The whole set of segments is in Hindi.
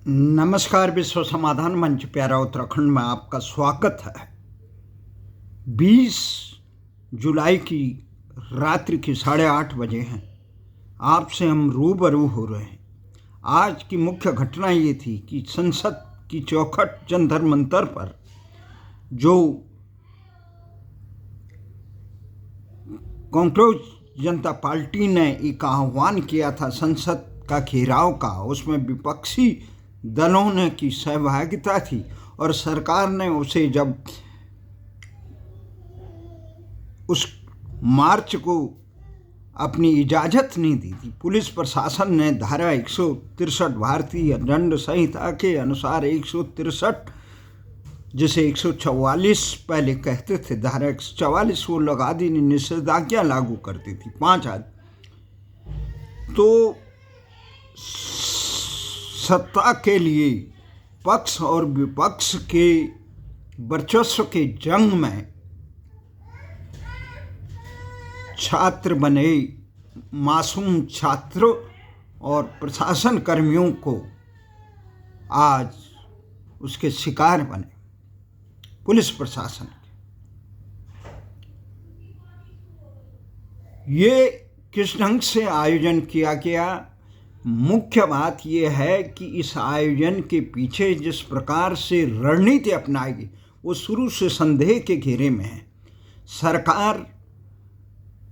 नमस्कार। विश्व समाधान मंच प्यारा उत्तराखंड में आपका स्वागत है। 20 जुलाई की रात्रि की 8:30 बजे हैं। आपसे हम रूबरू हो रहे हैं। आज की मुख्य घटना ये थी कि संसद की चौखट जंतर मंतर पर जो कांग्रेस जनता पार्टी ने एक आह्वान किया था संसद का घेराव का, उसमें विपक्षी दलों ने की सहभागिता थी और सरकार ने उसे जब उस मार्च को अपनी इजाज़त नहीं दी थी, पुलिस प्रशासन ने धारा 163 भारतीय दंड संहिता के अनुसार 163 जिसे 144 पहले कहते थे, धारा 144 वो लगा दी, निषेधाज्ञा लागू करती थी 5 आदमी। तो सत्ता के लिए पक्ष और विपक्ष के वर्चस्व के जंग में छात्र बने मासूम छात्रों और प्रशासन कर्मियों को आज उसके शिकार बने पुलिस प्रशासन के। ये किस ढंग से आयोजन किया गया, मुख्य बात यह है कि इस आयोजन के पीछे जिस प्रकार से रणनीति अपनाई गई वो शुरू से संदेह के घेरे में है। सरकार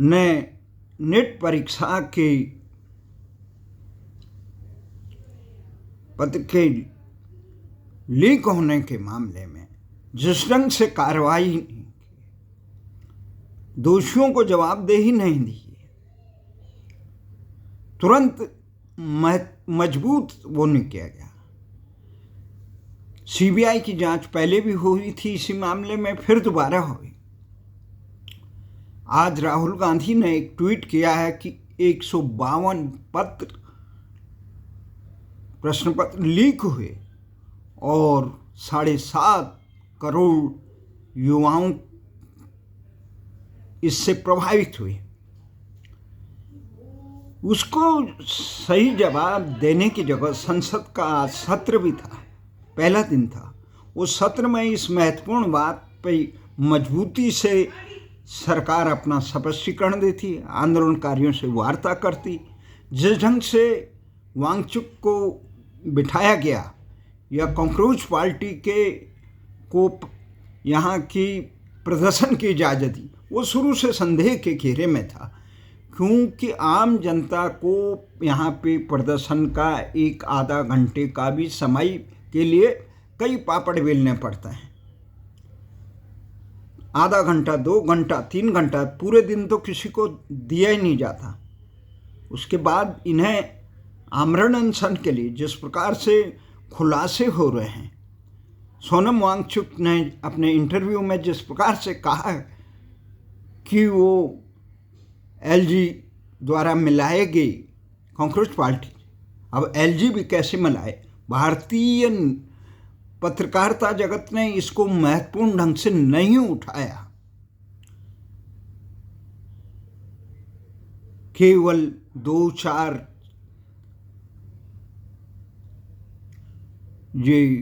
ने नेट परीक्षा के पत्र के लीक होने के मामले में जिस ढंग से कार्रवाई की, दोषियों को जवाबदेही नहीं दी, तुरंत मजबूत वो नहीं किया गया। सीबीआई की जांच पहले भी हुई थी इसी मामले में, फिर दोबारा हुई। आज राहुल गांधी ने एक ट्वीट किया है कि 152 प्रश्न पत्र लीक हुए और 7.5 करोड़ युवाओं इससे प्रभावित हुए। उसको सही जवाब देने की जगह संसद का सत्र भी था, पहला दिन था। उस सत्र में इस महत्वपूर्ण बात पे मजबूती से सरकार अपना स्पष्टीकरण देती, आंदोलनकारियों से वार्ता करती। जिस ढंग से वांगचुक को बिठाया गया या कांग्रेस पार्टी को यहाँ की प्रदर्शन की इजाज़त दी, वो शुरू से संदेह के घेरे में था, क्योंकि आम जनता को यहाँ पे प्रदर्शन का 1-आधा घंटे का भी समय के लिए कई पापड़ बेलने पड़ते हैं। आधा घंटा, 2 घंटा, 3 घंटा, पूरे दिन तो किसी को दिया ही नहीं जाता। उसके बाद इन्हें आमरण अनशन के लिए जिस प्रकार से खुलासे हो रहे हैं, सोनम वांगचुक ने अपने इंटरव्यू में जिस प्रकार से कहा है कि वो एलजी द्वारा मिलाए गए कांग्रेस पार्टी, अब एलजी भी कैसे मिलाए, भारतीय पत्रकारिता जगत ने इसको महत्वपूर्ण ढंग से नहीं उठाया। केवल 2-4 ये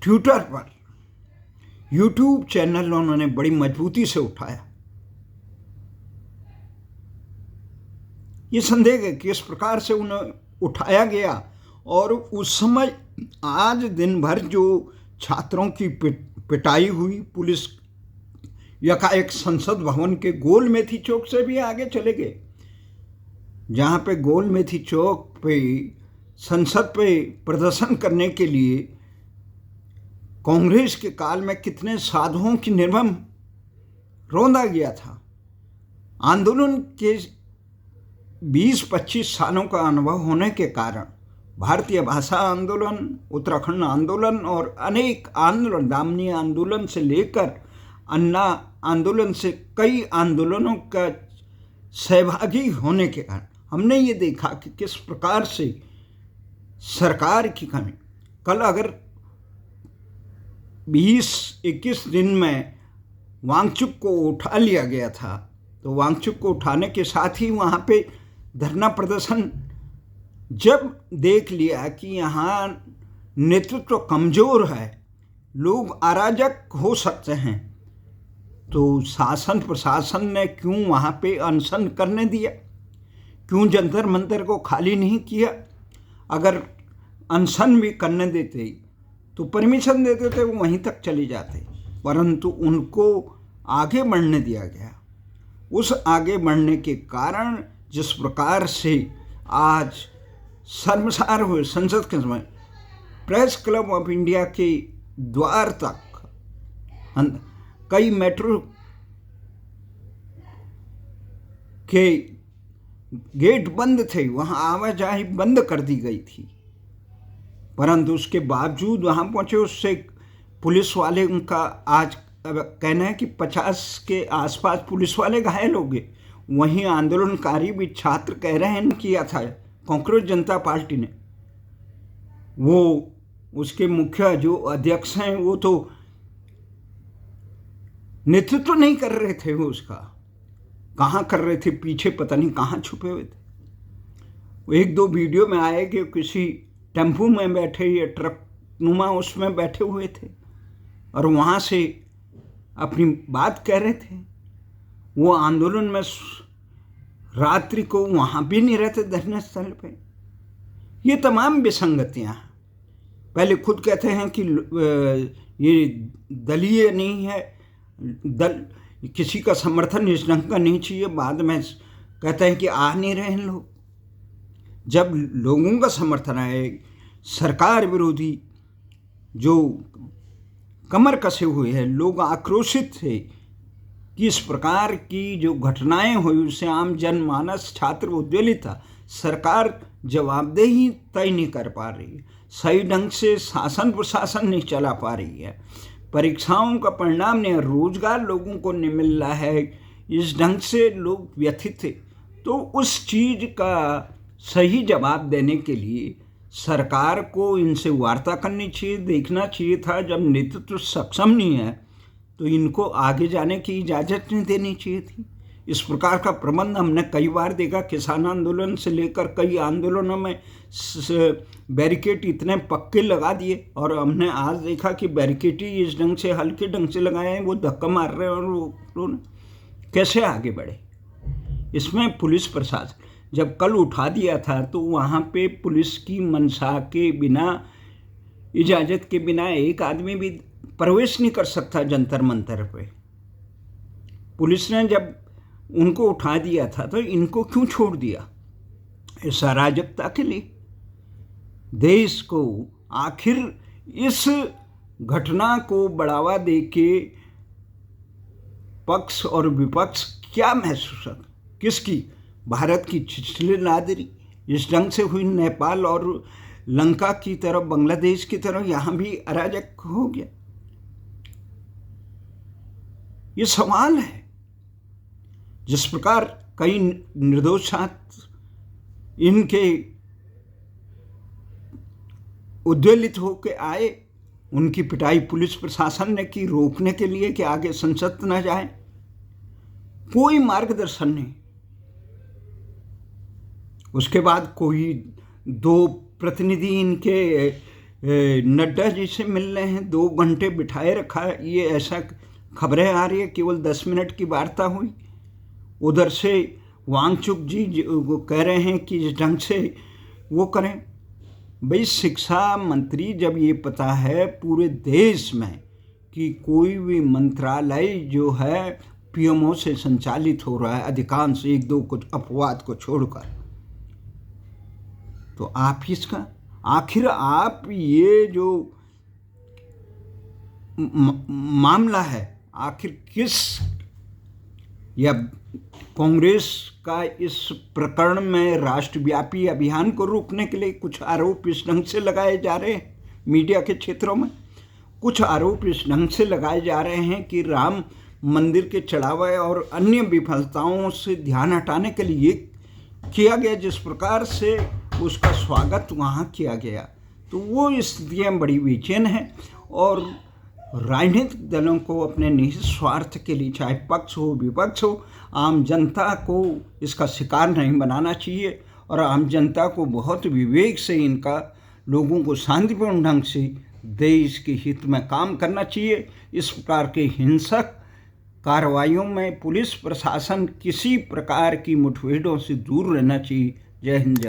ट्विटर पर, यूट्यूब चैनल उन्होंने बड़ी मजबूती से उठाया। ये संदेह है कि इस प्रकार से उन्हें उठाया गया और उस समय आज दिन भर जो छात्रों की पिटाई हुई, पुलिस यकाएक संसद भवन के गोल मेथी चौक से भी आगे चले गए, जहाँ पे गोल मेथी चौक पे संसद पे प्रदर्शन करने के लिए कांग्रेस के काल में कितने साधुओं की निर्मम रौंदा गया था। आंदोलन के 20-25 सालों का अनुभव होने के कारण भारतीय भाषा आंदोलन, उत्तराखंड आंदोलन और अनेक आंदोलन, दामनी आंदोलन से लेकर अन्ना आंदोलन से कई आंदोलनों का सहभागी होने के कारण हमने ये देखा कि किस प्रकार से सरकार की कमी। कल अगर 20-21 दिन में वांगचुक को उठा लिया गया था, तो वांगचुक को उठाने के साथ ही वहाँ पे धरना प्रदर्शन जब देख लिया कि यहाँ नेतृत्व कमज़ोर है, लोग अराजक हो सकते हैं, तो शासन प्रशासन ने क्यों वहाँ पे अनशन करने दिया? क्यों जंतर मंतर को खाली नहीं किया? अगर अनशन भी करने देते तो परमिशन देते थे, वो वहीं तक चले जाते, परंतु उनको आगे बढ़ने दिया गया। उस आगे बढ़ने के कारण जिस प्रकार से आज शर्मसार हुए संसद के समय प्रेस क्लब ऑफ इंडिया के द्वार तक कई मेट्रो के गेट बंद थे, वहाँ आवाजाही बंद कर दी गई थी, परंतु उसके बावजूद वहाँ पहुँचे। उससे पुलिस वाले उनका आज कहना है कि 50 के आसपास पुलिस वाले घायल हो गए। वहीं आंदोलनकारी भी छात्र कह रहे हैं किया था कांग्रेस जनता पार्टी ने। वो उसके मुख्य जो अध्यक्ष हैं वो तो नेतृत्व नहीं कर रहे थे, वो उसका कहाँ कर रहे थे, पीछे पता नहीं कहाँ छुपे हुए थे। वो एक दो वीडियो में आए कि किसी टेम्पू में बैठे या ट्रक नुमा उसमें बैठे हुए थे और वहाँ से अपनी बात कह रहे थे। वो आंदोलन में रात्रि को वहाँ भी नहीं रहते धरना स्थल पे। ये तमाम विसंगतियाँ पहले खुद कहते हैं कि ये दलीय नहीं है, दल किसी का समर्थन इस ढंग का नहीं चाहिए, बाद में कहते हैं कि आ नहीं रहे हैं लोग। जब लोगों का समर्थन आए, सरकार विरोधी जो कमर कसे हुए हैं, लोग आक्रोशित थे कि इस प्रकार की जो घटनाएं हुई उससे आम जनमानस छात्र उद्वेलित था। सरकार जवाबदेही तय नहीं कर पा रही है, सही ढंग से शासन प्रशासन नहीं चला पा रही है, परीक्षाओं का परिणाम नहीं, रोजगार लोगों को नहीं मिल रहा है, इस ढंग से लोग व्यथित थे। तो उस चीज़ का सही जवाब देने के लिए सरकार को इनसे वार्ता करनी चाहिए, देखना चाहिए था। जब नेतृत्व सक्षम नहीं है तो इनको आगे जाने की इजाज़त नहीं देनी चाहिए थी। इस प्रकार का प्रबंध हमने कई बार देखा, किसान आंदोलन से लेकर कई आंदोलनों में बैरिकेड इतने पक्के लगा दिए और हमने आज देखा कि बैरिकेड ही इस ढंग से हल्के ढंग से लगाए हैं, वो धक्का मार रहे हैं और वो कैसे आगे बढ़े। इसमें पुलिस प्रशासन जब कल उठा दिया था तो वहाँ पे पुलिस की मंशा के बिना, इजाज़त के बिना एक आदमी भी प्रवेश नहीं कर सकता जंतर मंतर पे। पुलिस ने जब उनको उठा दिया था तो इनको क्यों छोड़ दिया? इस अराजकता के लिए देश को आखिर इस घटना को बढ़ावा दे के पक्ष और विपक्ष क्या महसूस कर, किसकी? भारत की छिछलिनादरी इस ढंग से हुई, नेपाल और लंका की तरफ, बांग्लादेश की तरफ यहाँ भी अराजक हो गया। ये सवाल है। जिस प्रकार कई निर्दोष छात्र इनके उद्वेलित होकर आए, उनकी पिटाई पुलिस प्रशासन ने की रोकने के लिए कि आगे संसद न जाए, कोई मार्गदर्शन नहीं। उसके बाद कोई दो प्रतिनिधि इनके नड्डा जी से मिल रहे हैं, 2 घंटे बिठाए रखा, ये ऐसा खबरें आ रही है केवल 10 मिनट की वार्ता हुई। उधर से वांगचुक जी वो कह रहे हैं कि इस ढंग से वो करें। भाई शिक्षा मंत्री जब ये पता है पूरे देश में कि कोई भी मंत्रालय जो है पीएमओ से संचालित हो रहा है, अधिकांश 1-2 कुछ अपवाद को छोड़कर, तो आप इसका आखिर आप ये जो मामला है आखिर किस, या कांग्रेस का इस प्रकरण में राष्ट्रव्यापी अभियान को रोकने के लिए कुछ आरोप इस ढंग से लगाए जा रहे हैं। मीडिया के क्षेत्रों में कुछ आरोप इस ढंग से लगाए जा रहे हैं कि राम मंदिर के चढ़ावे और अन्य विफलताओं से ध्यान हटाने के लिए किया गया, जिस प्रकार से उसका स्वागत वहाँ किया गया, तो वो स्थितियाँ बड़ी बेचैन हैं। और राजनीतिक दलों को अपने निहित स्वार्थ के लिए, चाहे पक्ष हो विपक्ष हो, आम जनता को इसका शिकार नहीं बनाना चाहिए और आम जनता को बहुत विवेक से इनका लोगों को शांतिपूर्ण ढंग से देश के हित में काम करना चाहिए। इस प्रकार के हिंसक कार्रवाइयों में पुलिस प्रशासन किसी प्रकार की मुठभेड़ों से दूर रहना चाहिए। जय हिंद, जय भारत।